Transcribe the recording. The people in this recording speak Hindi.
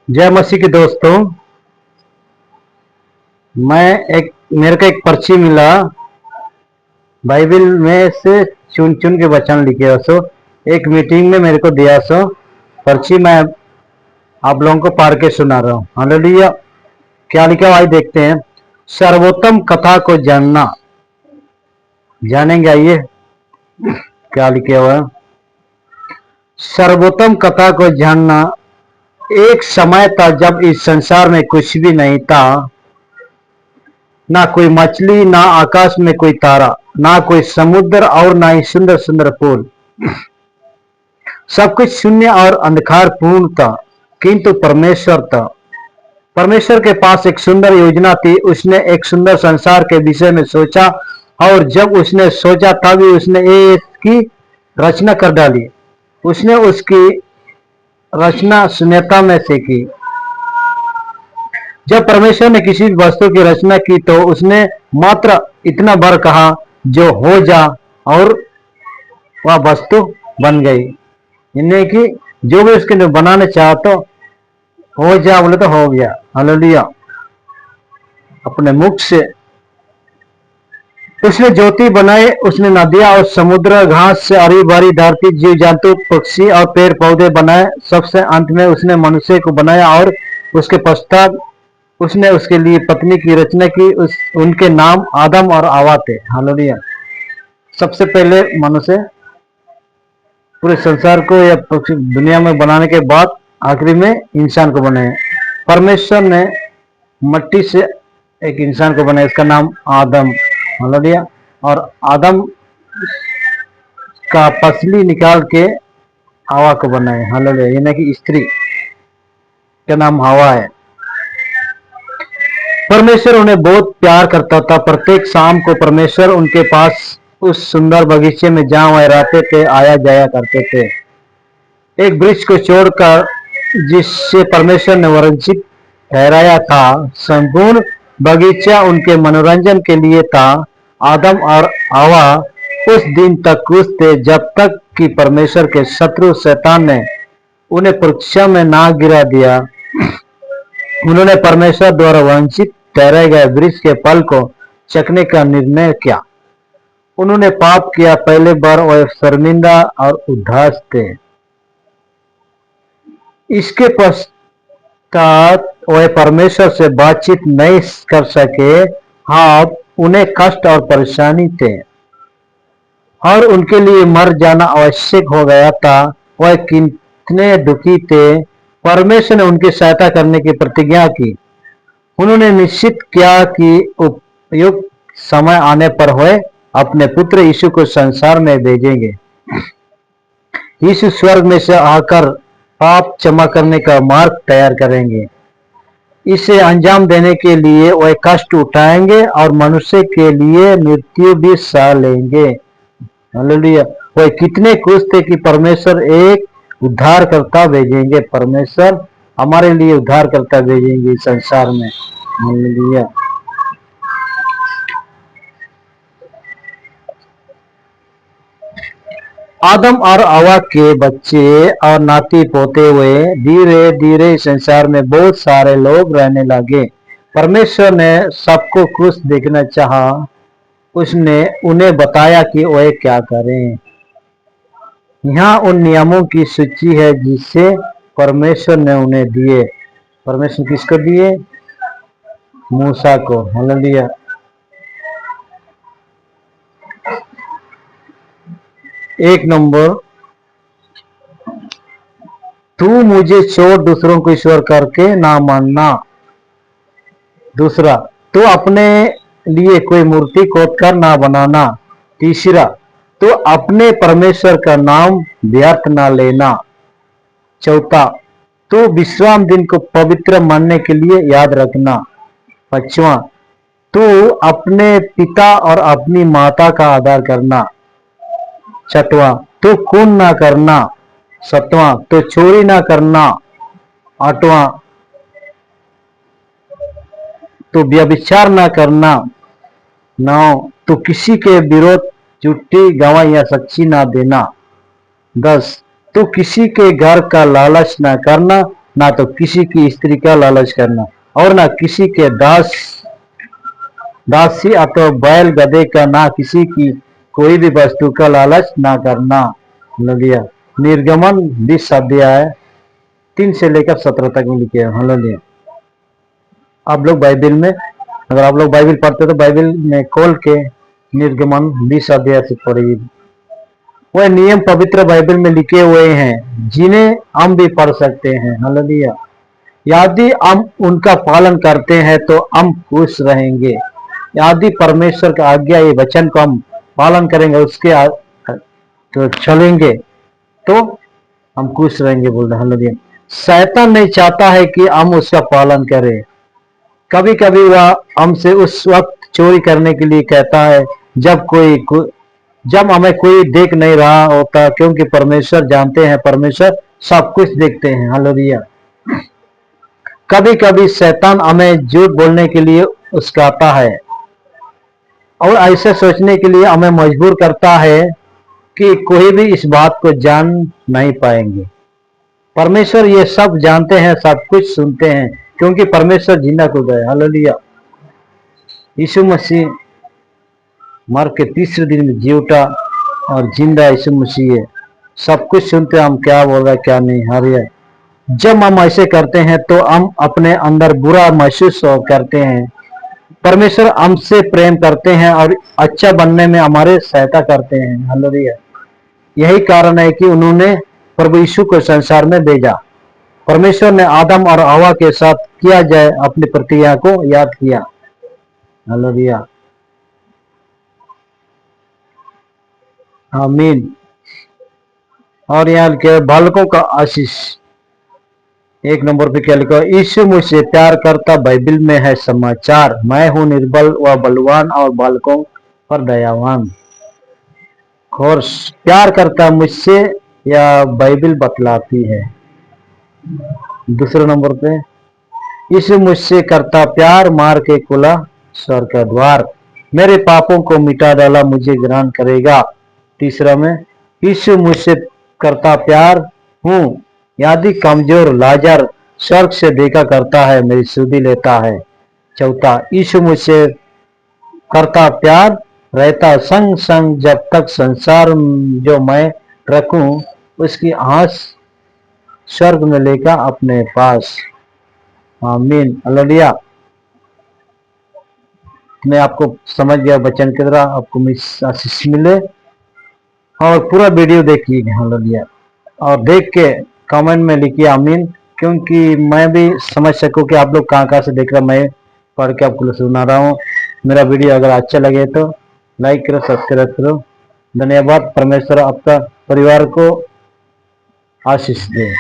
जय मसीह के दोस्तों। मेरे को एक पर्ची मिला बाइबल में से चुन चुन के वचन लिखे हो। सो एक मीटिंग में मेरे को दिया सो पर्ची मैं आप लोगों को पढ़ के सुना रहा हूँ। हालेलुया। क्या लिखा हुआ है देखते हैं। सर्वोत्तम कथा को जानना, जानेंगे आइए क्या लिखे हुआ है। सर्वोत्तम कथा को जानना। एक समय था जब इस संसार में कुछ भी नहीं था, ना कोई मछली, ना आकाश में कोई तारा, ना कोई समुद्र और ना ही सुंदर सुंदर फूल। सब कुछ शून्य और अंधकार पूर्ण था, किंतु परमेश्वर था। परमेश्वर के पास एक सुंदर योजना थी। उसने एक सुंदर संसार के विषय में सोचा, और जब उसने सोचा तभी उसने इसकी रचना कर डाली। उसने उसकी रचना शून्यता में से की। जब परमेश्वर ने किसी वस्तु की रचना की तो उसने मात्र इतना बार कहा, जो हो जा, और वह वस्तु बन गई। यानी कि जो भी उसके लिए बनाने चाहो तो हो जा बोले तो हो गया। हालेलुया। अपने मुख से उसने ज्योति बनाए। उसने नदियां और समुद्र, घास से हरी भरी धरती, जीव जंतु, पक्षी और पेड़ पौधे बनाए। सबसे अंत में उसने मनुष्य को बनाया, और उसके पश्चात उसने उसके लिए पत्नी की रचना की। उनके नाम आदम और हवा थे। हालेलुया। सबसे पहले मनुष्य पूरे संसार को या दुनिया में बनाने के बाद आखिरी में इंसान को बनाया। परमेश्वर ने मट्टी से एक इंसान को बनाया, इसका नाम आदम। हालेलुया। और आदम का पसली निकाल के हवा को बनाया। हालेलुया। यानी कि स्त्री का नाम हवा है। परमेश्वर उन्हें बहुत प्यार करता था। प्रत्येक शाम को परमेश्वर उनके पास उस सुंदर बगीचे में जहां वह रहते थे आया जाया करते थे। एक वृक्ष को छोड़कर जिससे परमेश्वर ने वंचित ठहराया था। संपूर्ण बगीचा उनके मनोरंजन के लिए था। आदम और हवा उस दिन तक खुश थे जब तक कि परमेश्वर के शत्रु शैतान ने उन्हें परीक्षा में ना गिरा दिया। उन्होंने परमेश्वर द्वारा वंचित ठहराए गए वृक्ष के फल को चखने का निर्णय किया। उन्होंने पाप किया। पहले बार वह शर्मिंदा और उदास थे। इसके पश्चात वह परमेश्वर से बातचीत नहीं कर सके। हाँ, उन्हें कष्ट और परेशानी थे और उनके लिए मर जाना आवश्यक हो गया था। वह कितने दुखी थे। परमेश्वर ने उनकी सहायता करने की प्रतिज्ञा की। उन्होंने निश्चित किया कि उपयुक्त समय आने पर वह अपने पुत्र यीशु को संसार में भेजेंगे। यीशु स्वर्ग में से आकर पाप क्षमा करने का मार्ग तैयार करेंगे। इसे अंजाम देने के लिए वह कष्ट उठाएंगे और मनुष्य के लिए मृत्यु भी सह लेंगे। हालेलुया। वह कितने खुश थे कि परमेश्वर एक उद्धारकर्ता भेजेंगे। परमेश्वर हमारे लिए उद्धारकर्ता भेजेंगे संसार में। हालेलुया। आदम और हवा के बच्चे और नाती पोते हुए धीरे धीरे संसार में बहुत सारे लोग रहने लगे। परमेश्वर ने सबको खुश देखना चाहा। उसने उन्हें बताया कि वे क्या करें। यहाँ उन नियमों की सूची है जिसे परमेश्वर ने उन्हें दिए। परमेश्वर किसको दिए? मूसा को। हालेलुया। एक नंबर, तू मुझे छोड़ दूसरों को ईश्वर करके ना मानना। दूसरा, तू अपने लिए कोई मूर्ति खोद कर ना बनाना। तीसरा, तू अपने परमेश्वर का नाम व्यर्थ ना लेना। चौथा, तू विश्राम दिन को पवित्र मानने के लिए याद रखना। पांचवा, तू अपने पिता और अपनी माता का आदर करना। छठवां, तू खून ना करना। सातवां, तू चोरी ना करना। आठवां, तू व्यभिचार ना करना। 9, तू किसी के विरोध झूठी गवाही या साक्षी ना देना। 10, तू किसी के घर का लालच ना करना। ना तो किसी की स्त्री का लालच करना, और ना किसी के दासी अथवा बैल गधे का, ना किसी की कोई भी वस्तु का लालच ना करना। हालेलुया। निर्गमन 20 अध्याय 3 से लेकर 17 तक में लिखे हैं। हालेलुया। आप लोग बाइबल में, अगर आप लोग बाइबल पढ़ते तो बाइबल में खोल के निर्गमन 20 अध्याय से पढ़िए। वह नियम पवित्र बाइबल में लिखे हुए हैं जिन्हें हम भी पढ़ सकते हैं। हालेलुया। यदि हम उनका पालन करते हैं तो हम खुश रहेंगे। यदि परमेश्वर का आज्ञा, ये वचन को हम पालन करेंगे, उसके तो चलेंगे, तो हम खुश रहेंगे। बोल रहे। हालेलुया। शैतान नहीं चाहता है कि हम उसका पालन करें। कभी कभी वह हमसे उस वक्त चोरी करने के लिए कहता है जब हमें कोई देख नहीं रहा होता, क्योंकि परमेश्वर जानते हैं, परमेश्वर सब कुछ देखते हैं। हालेलुया। कभी कभी शैतान हमें झूठ बोलने के लिए उकसाता है और ऐसे सोचने के लिए हमें मजबूर करता है कि कोई भी इस बात को जान नहीं पाएंगे। परमेश्वर ये सब जानते हैं, सब कुछ सुनते हैं, क्योंकि परमेश्वर जिंदा खुद है। हालेलुया। यीशु मसीह मर के तीसरे दिन में जी उठा और जिंदा यीशु मसीह है। सब कुछ सुनते हैं हम क्या बोल रहे हैं क्या नहीं। हालेलुया। जब हम ऐसे करते हैं तो हम अपने अंदर बुरा महसूस करते हैं। परमेश्वर हमसे प्रेम करते हैं और अच्छा बनने में हमारे सहायता करते हैं। हालेलुया। यही कारण है कि उन्होंने प्रभु यीशु को संसार में भेजा। परमेश्वर ने आदम और हवा के साथ किया जाए अपनी प्रतिज्ञा को याद किया। हालेलुया। आमीन। और यहाँ के बालकों का आशीष 1 नंबर पे क्या लिखा? यीशु मुझसे प्यार करता बाइबल में है समाचार। मैं हूँ निर्बल व बलवान और बालकों पर दयावान। कोर्स प्यार करता मुझसे या बाइबल बतलाती है। दूसरे नंबर पे यीशु मुझसे करता प्यार, मार के खुला स्वर्ग का द्वार। मेरे पापों को मिटा डाला, मुझे ग्रहण करेगा। तीसरा में यीशु मुझसे करता प्यार हूँ, यदि कमजोर लाजर स्वर्ग से देखा करता है, मेरी सुधि लेता है। चौथा यीशु मुझसे करता प्यार रहता संग संग जब तक संसार जो मैं रखूं, उसकी आस स्वर्ग में लेकर अपने पास। आमीन। हालेलुया। मैं आपको समझ गया वचन के द्वारा आपको आशीष मिले और पूरा वीडियो देखिए। हालेलुया। और देख के कमेंट में लिखिए आमीन, क्योंकि मैं भी समझ सकूं कि आप लोग कहाँ कहाँ से देख रहे हैं। मैं पढ़ के आपको सुना रहा हूँ। मेरा वीडियो अगर अच्छा लगे तो लाइक करो, सब्सक्राइब करो। धन्यवाद। परमेश्वर आपका परिवार को आशीष दे।